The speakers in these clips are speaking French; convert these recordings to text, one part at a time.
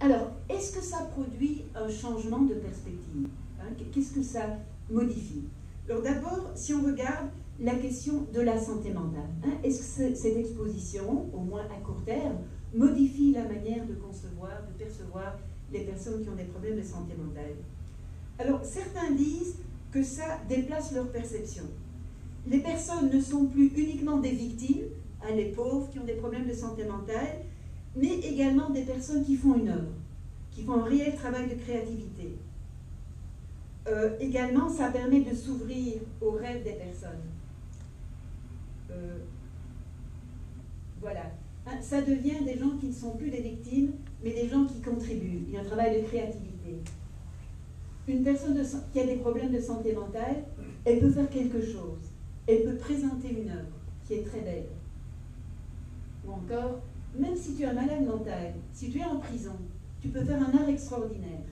Alors, est-ce que ça produit un changement de perspective, hein? Qu'est-ce que ça modifie? Alors d'abord, si on regarde la question de la santé mentale, hein, est-ce que cette exposition, au moins à court terme, modifie la manière de concevoir, de percevoir les personnes qui ont des problèmes de santé mentale? Alors, certains disent que ça déplace leur perception. Les personnes ne sont plus uniquement des victimes, hein, les pauvres qui ont des problèmes de santé mentale, mais également des personnes qui font une œuvre, qui font un réel travail de créativité. Également, ça permet de s'ouvrir aux rêves des personnes. Voilà. Hein, ça devient des gens qui ne sont plus des victimes, mais des gens qui contribuent. Il y a un travail de créativité. Une personne qui a des problèmes de santé mentale, elle peut faire quelque chose. Elle peut présenter une œuvre qui est très belle. Ou encore, même si tu es un malade mental, si tu es en prison, tu peux faire un art extraordinaire.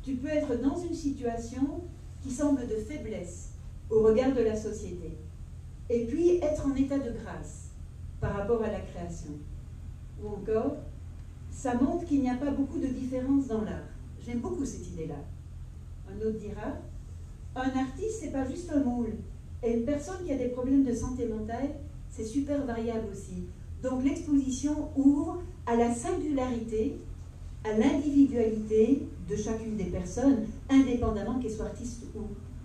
Tu peux être dans une situation qui semble de faiblesse au regard de la société. Et puis être en état de grâce par rapport à la création. Ou encore, ça montre qu'il n'y a pas beaucoup de différence dans l'art. J'aime beaucoup cette idée-là. Un autre dira, un artiste, c'est pas juste un moule. Et une personne qui a des problèmes de santé mentale, c'est super variable aussi. Donc l'exposition ouvre à la singularité, à l'individualité de chacune des personnes, indépendamment qu'elle soit artiste ou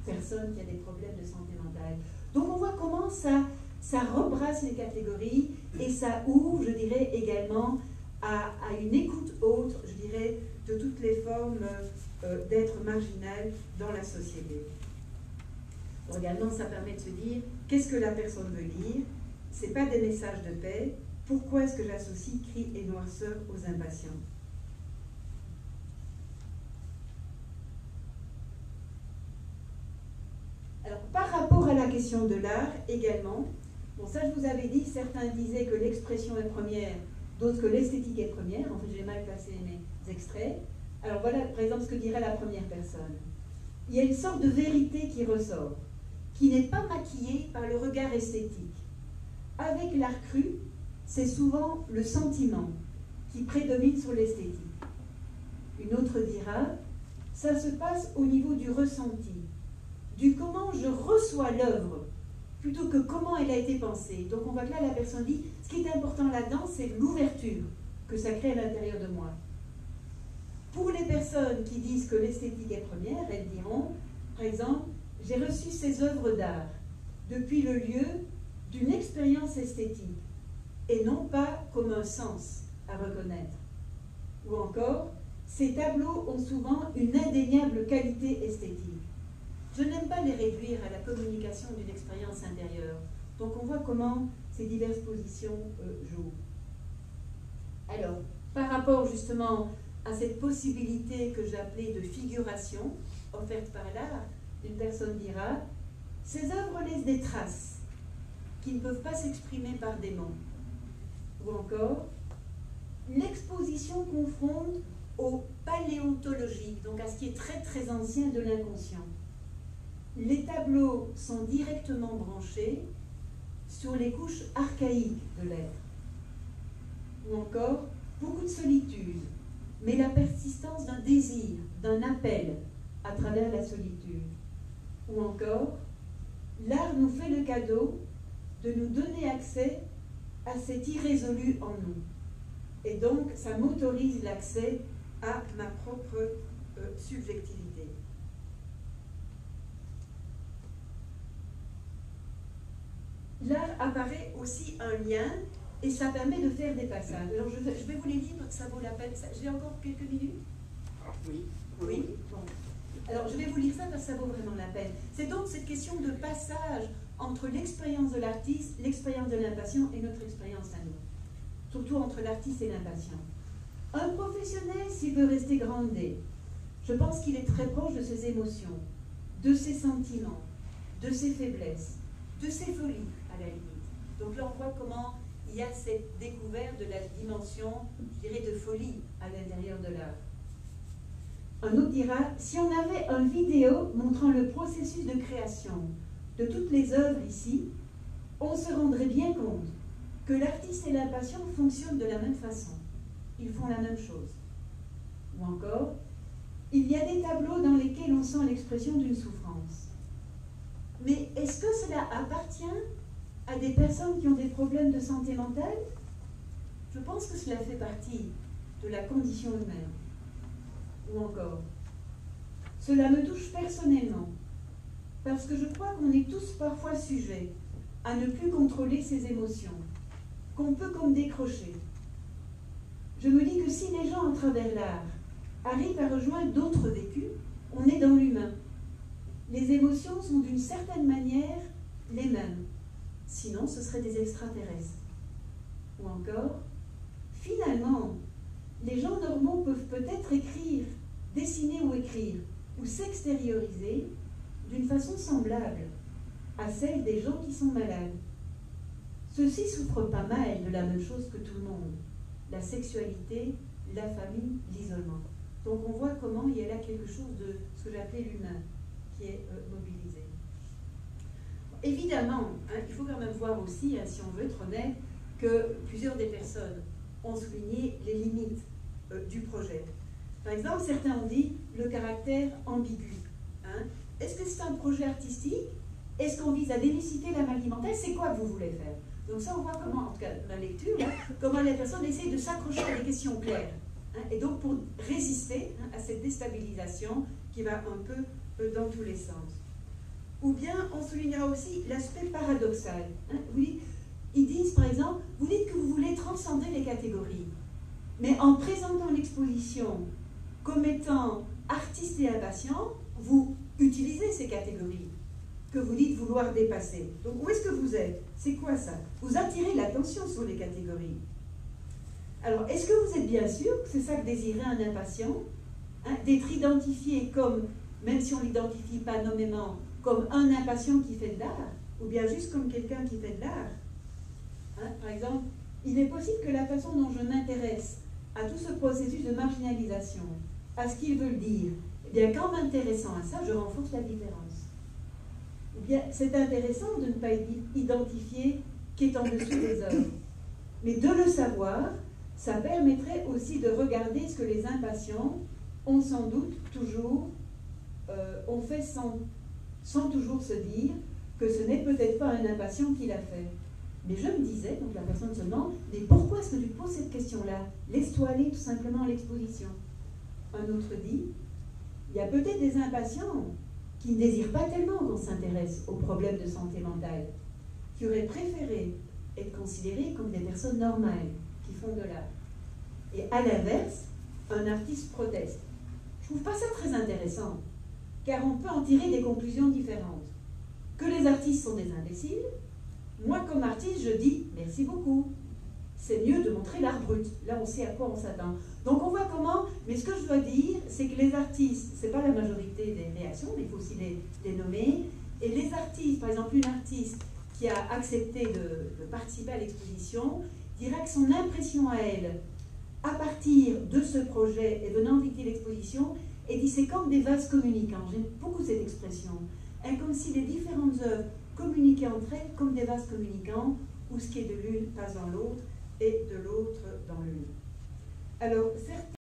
personne qui a des problèmes de santé mentale. Donc on voit comment ça rebrasse les catégories et ça ouvre, je dirais, également à une écoute autre, je dirais, de toutes les formes d'être marginales dans la société. Également, ça permet de se dire, qu'est-ce que la personne veut lire? Ce n'est pas des messages de paix. Pourquoi est-ce que j'associe cri et noirceur aux impatients? Alors, par rapport à la question de l'art, également, bon, ça je vous avais dit, certains disaient que l'expression est première, d'autres que l'esthétique est première. En fait, j'ai mal placé mes extraits. Alors voilà, par exemple, ce que dirait la première personne. Il y a une sorte de vérité qui ressort, qui n'est pas maquillée par le regard esthétique. Avec l'art cru, c'est souvent le sentiment qui prédomine sur l'esthétique. Une autre dira, ça se passe au niveau du ressenti, du comment je reçois l'œuvre, plutôt que comment elle a été pensée. Donc on voit que là, la personne dit, ce qui est important là-dedans, c'est l'ouverture que ça crée à l'intérieur de moi. Pour les personnes qui disent que l'esthétique est première, elles diront, par exemple, j'ai reçu ces œuvres d'art depuis le lieu d'une expérience esthétique et non pas comme un sens à reconnaître. Ou encore, ces tableaux ont souvent une indéniable qualité esthétique. Je n'aime pas les réduire à la communication d'une expérience intérieure. Donc on voit comment ces diverses positions jouent. Alors, par rapport justement à cette possibilité que j'appelais de figuration offerte par l'art, une personne dira, ces œuvres laissent des traces qui ne peuvent pas s'exprimer par des mots. Ou encore, l'exposition confronte au paléontologique, donc à ce qui est très très ancien de l'inconscient. Les tableaux sont directement branchés sur les couches archaïques de l'être. Ou encore, beaucoup de solitude, mais la persistance d'un désir, d'un appel à travers la solitude. Ou encore, l'art nous fait le cadeau de nous donner accès à cet irrésolu en nous. Et donc, ça m'autorise l'accès à ma propre subjectivité. L'art apparaît aussi un lien et ça permet de faire des passages. Alors, je vais vous les lire, ça vaut la peine. J'ai encore quelques minutes? Oui. Oui. Bon. Alors, je vais vous lire ça parce que ça vaut vraiment la peine. C'est donc cette question de passage entre l'expérience de l'artiste, l'expérience de l'impatient et notre expérience à nous. Surtout entre l'artiste et l'impatient. Un professionnel, s'il veut rester groundé, je pense qu'il est très proche de ses émotions, de ses sentiments, de ses faiblesses, de ses folies, à la limite. Donc là, on voit comment il y a cette découverte de la dimension, je dirais, de folie à l'intérieur de l'art. Un autre dira, si on avait une vidéo montrant le processus de création de toutes les œuvres ici, on se rendrait bien compte que l'artiste et l'impatient fonctionnent de la même façon. Ils font la même chose. Ou encore, il y a des tableaux dans lesquels on sent l'expression d'une souffrance. Mais est-ce que cela appartient à des personnes qui ont des problèmes de santé mentale? Je pense que cela fait partie de la condition humaine. Ou encore, cela me touche personnellement, parce que je crois qu'on est tous parfois sujets à ne plus contrôler ses émotions, qu'on peut comme décrocher. Je me dis que si les gens, à travers l'art, arrivent à rejoindre d'autres vécus, on est dans l'humain. Les émotions sont d'une certaine manière les mêmes. Sinon, ce seraient des extraterrestres. Ou encore, finalement, les gens normaux peuvent peut-être écrire, dessiner ou écrire, ou s'extérioriser d'une façon semblable à celle des gens qui sont malades. Ceux-ci souffrent pas mal de la même chose que tout le monde. La sexualité, la famille, l'isolement. Donc on voit comment il y a là quelque chose de ce que j'appelais l'humain qui est mobilisé. Évidemment, il faut quand même voir aussi, si on veut être honnête, que plusieurs des personnes ont souligné les limites du projet. Par exemple, certains ont dit le caractère ambigu. Est-ce que c'est un projet artistique? Est-ce qu'on vise à démystifier la maladie mentale? C'est quoi que vous voulez faire? Donc ça, on voit comment, en tout cas dans la lecture, comment les personnes essayent de s'accrocher à des questions claires. Et donc pour résister à cette déstabilisation qui va un peu dans tous les sens. Ou bien on soulignera aussi l'aspect paradoxal. Oui, ils disent par exemple, vous dites que vous voulez transcender les catégories, mais en présentant l'exposition comme étant artiste et impatient, vous utilisez ces catégories que vous dites vouloir dépasser. Donc où est-ce que vous êtes? C'est quoi ça? Vous attirez l'attention sur les catégories. Alors, est-ce que vous êtes bien sûr que c'est ça que désirait un impatient, d'être identifié comme, même si on ne l'identifie pas nommément, comme un impatient qui fait de l'art, ou bien juste comme quelqu'un qui fait de l'art? Par exemple, il est possible que la façon dont je m'intéresse à tout ce processus de marginalisation, à ce qu'ils veulent dire, eh bien, qu'en m'intéressant à ça, je renforce la différence. Eh bien, c'est intéressant de ne pas être identifié qui est en dessous des œuvres. Mais de le savoir, ça permettrait aussi de regarder ce que les impatients ont sans doute toujours, ont fait sans toujours se dire que ce n'est peut-être pas un impatient qui l'a fait. Mais je me disais, donc la personne se demande, mais pourquoi est-ce que tu poses cette question-là? Laisse-toi aller tout simplement à l'exposition. Un autre dit, il y a peut-être des impatients qui ne désirent pas tellement qu'on s'intéresse aux problèmes de santé mentale, qui auraient préféré être considérés comme des personnes normales, qui font de l'art. Et à l'inverse, un artiste proteste. Je ne trouve pas ça très intéressant, car on peut en tirer des conclusions différentes. Que les artistes sont des imbéciles, moi comme artiste, je dis merci beaucoup. C'est mieux de montrer l'art brut. Là, on sait à quoi on s'attend. Donc on voit comment, mais ce que je dois dire, c'est que les artistes, ce n'est pas la majorité des réactions, mais il faut aussi les nommer. Et les artistes, par exemple une artiste qui a accepté de participer à l'exposition, dira que son impression à elle, à partir de ce projet et venant visiter l'exposition, et dit c'est comme des vases communicants. J'aime beaucoup cette expression. Comme si les différentes œuvres communiquaient entre elles comme des vases communicants, où ce qui est de l'une passe dans l'autre et de l'autre dans l'une. Alors, certains